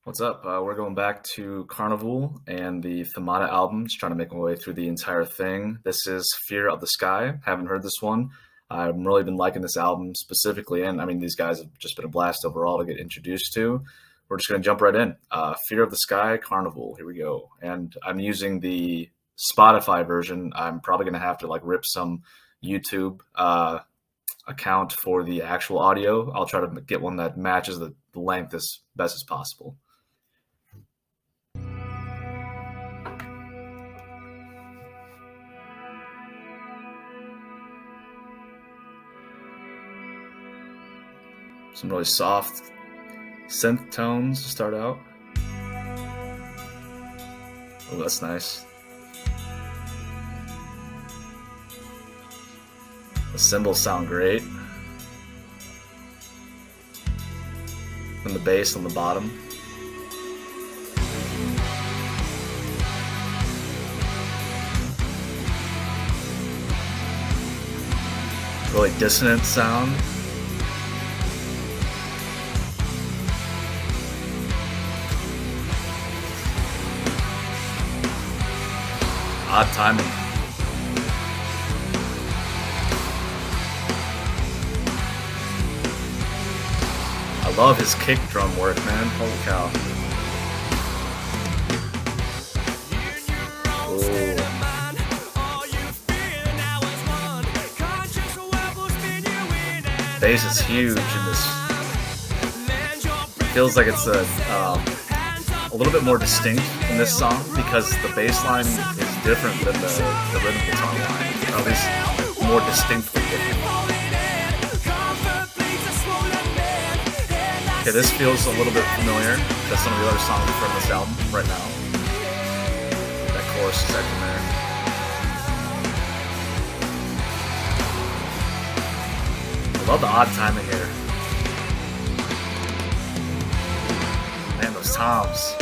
What's up? We're going back to Karnivool and the Themata album, just trying to make my way through the entire thing. This is Fear of the Sky. Haven't heard this one. I've really been liking this album specifically, and I mean, these guys have just been a blast overall to get introduced to. We're just going to jump right in. Fear of the Sky, Karnivool. Here we go. And I'm using the Spotify version. I'm probably going to have to like rip some YouTube account for the actual audio. I'll try to get one that matches the length as best as possible. Some really soft synth tones to start out. Oh, that's nice. The cymbals sound great. And the bass on the bottom. Really dissonant sound. Odd timing. I love his kick drum work, man. Holy cow. Ooh. Bass is huge in this. Feels like it's a little bit more distinct in this song because the bass line is different than the rhythm guitar line, or at least more distinctly different. Okay, this feels a little bit familiar to some of the other songs from this album right now. That chorus section there. I love the odd timing here. Man, those toms.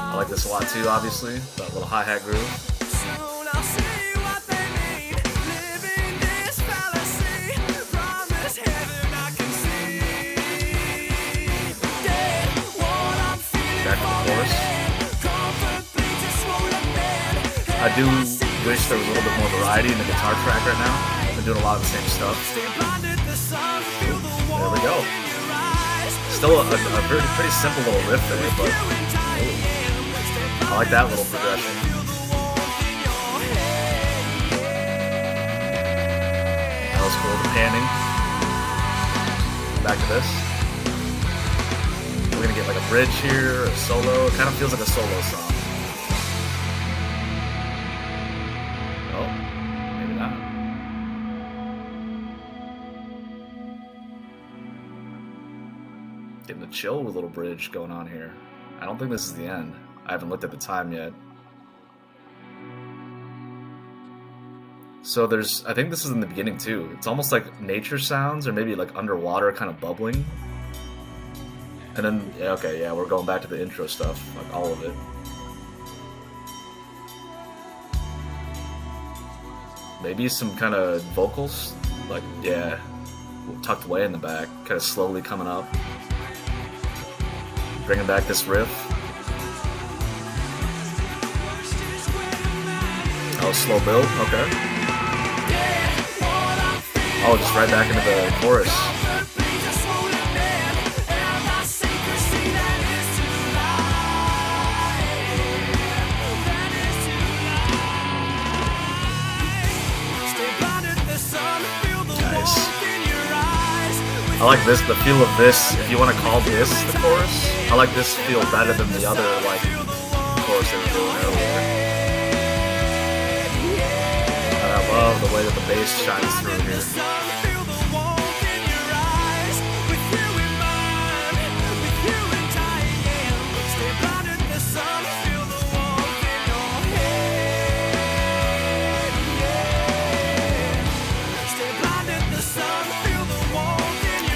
I like this a lot too, obviously. That little hi-hat groove. Back to the chorus. I do wish there was a little bit more variety in the guitar track right now. I've been doing a lot of the same stuff. There we go. Still a pretty simple little riff there, but I like that little progression. That was cool, the panning. Back to this. We're gonna get like a bridge here, a solo. It kind of feels like a solo song. Oh, maybe not. Getting a chill little bridge going on here. I don't think this is the end. I haven't looked at the time yet. So I think this is in the beginning too. It's almost like nature sounds or maybe like underwater kind of bubbling. And then, yeah, okay, yeah, we're going back to the intro stuff, like all of it. Maybe some kind of vocals, like, yeah, tucked away in the back, kind of slowly coming up. Bringing back this riff. Oh, slow build, okay. Oh, just right back into the chorus. I like this, the feel of this, if you want to call this the chorus, I like this feel better than the other, like, chorus they were doing earlier. And I love the way that the bass shines through here.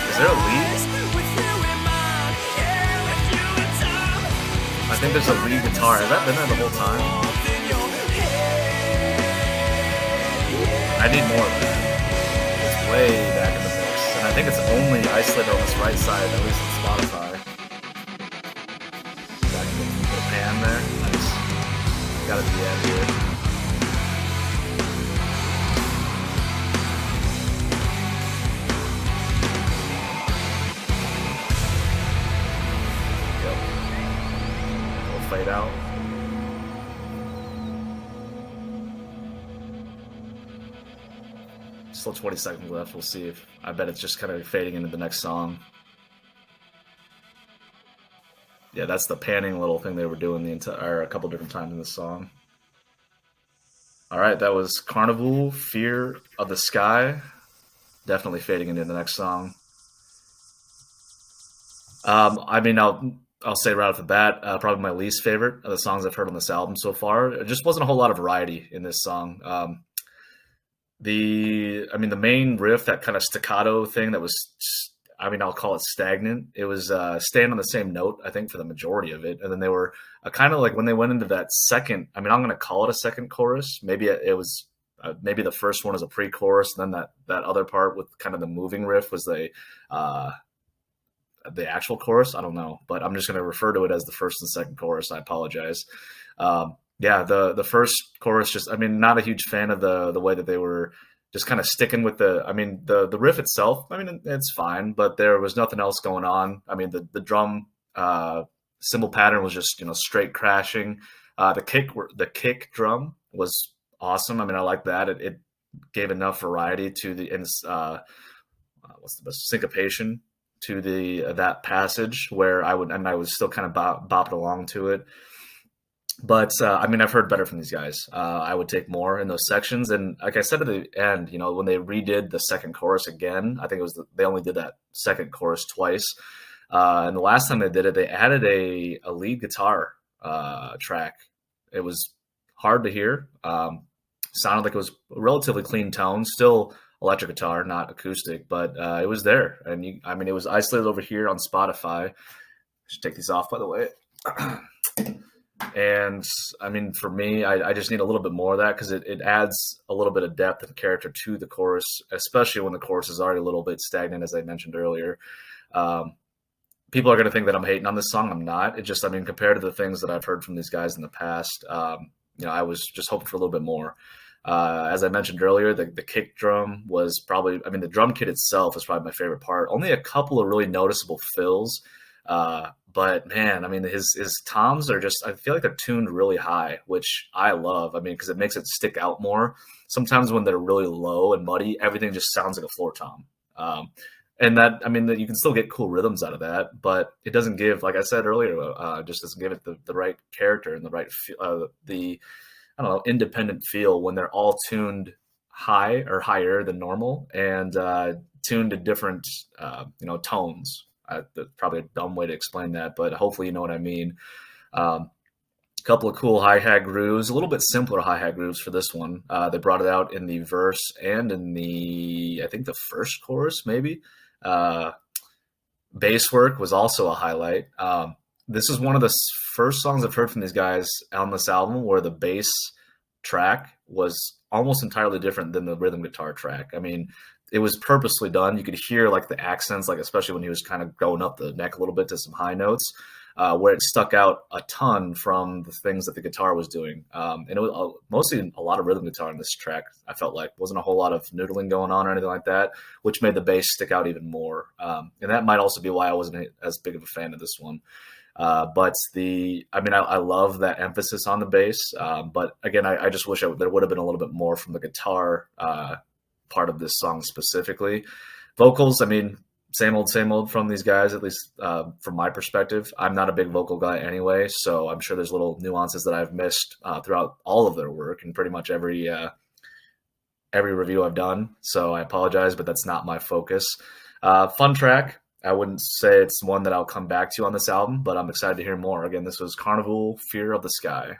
Is there a lead? I think there's a lead guitar. Has that been there the whole time? I need more of that. It's way back in the mix. think it's only isolated on this right side, at least on Spotify. Got a pan there. Nice. Got it at the end here. Fade out. Still 20 seconds left. We'll see if I bet it's just kind of fading into the next song. Yeah, that's the panning little thing they were doing the entire a couple different times in the song. All right, that was Karnivool, Fear of the Sky. Definitely fading into the next song. I mean, I'll say right off the bat, probably my least favorite of the songs I've heard on this album so far. It just wasn't a whole lot of variety in this song. The main riff, that kind of staccato thing that was, I'll call it stagnant. It was staying on the same note, I think, for the majority of it. And then they were kind of like when they went into that second, I'm going to call it a second chorus. Maybe it was, maybe the first one is a pre-chorus. And then that other part with kind of the moving riff was the actual chorus. I don't know, but I'm just going to refer to it as the first and second chorus. I apologize. Yeah, the first chorus, just, not a huge fan of the way that they were just kind of sticking with the riff itself. It's fine, but there was nothing else going on. The drum cymbal pattern was just, straight crashing. The kick drum was awesome. I like that. It gave enough variety to what's the best, syncopation to that passage where I was still kind of bopping along to it. But I've heard better from these guys. I would take more in those sections. And like I said at the end, when they redid the second chorus again, I think they only did that second chorus twice. And the last time they did it, they added a lead guitar track. It was hard to hear. Sounded like it was a relatively clean tone, still electric guitar, not acoustic, but it was there. And it was isolated over here on Spotify. I should take these off, by the way. And for me, I just need a little bit more of that, because it adds a little bit of depth and character to the chorus, especially when the chorus is already a little bit stagnant, as I mentioned earlier. People are going to think that I'm hating on this song. I'm not. It just, compared to the things that I've heard from these guys in the past, I was just hoping for a little bit more. As I mentioned earlier, the kick drum was probably, the drum kit itself is probably my favorite part. Only a couple of really noticeable fills. But man, his toms are just, I feel like they're tuned really high, which I love. Because it makes it stick out more. Sometimes when they're really low and muddy, everything just sounds like a floor tom. And that, that you can still get cool rhythms out of that, but it doesn't give, like I said earlier, just doesn't give it the right character and the right, independent feel when they're all tuned high or higher than normal and tuned to different, tones. That's probably a dumb way to explain that, but hopefully you know what I mean. A couple of cool hi-hat grooves, a little bit simpler hi-hat grooves for this one. They brought it out in the verse and in I think the first chorus, maybe. Bass work was also a highlight. This is one of the first songs I've heard from these guys on this album where the bass track was almost entirely different than the rhythm guitar track. It was purposely done. You could hear like the accents, like especially when he was kind of going up the neck a little bit to some high notes, where it stuck out a ton from the things that the guitar was doing. And it was mostly a lot of rhythm guitar in this track. I felt like wasn't a whole lot of noodling going on or anything like that, which made the bass stick out even more. And that might also be why I wasn't as big of a fan of this one. But I love that emphasis on the bass. But again, I just wish there would have been a little bit more from the guitar part of this song specifically. Vocals, same old from these guys, at least from my perspective. I'm not a big vocal guy anyway, so I'm sure there's little nuances that I've missed throughout all of their work and pretty much every review I've done. So I apologize, but that's not my focus. Fun track. I wouldn't say it's one that I'll come back to on this album, but I'm excited to hear more. Again, this was Karnivool, Fear of the Sky.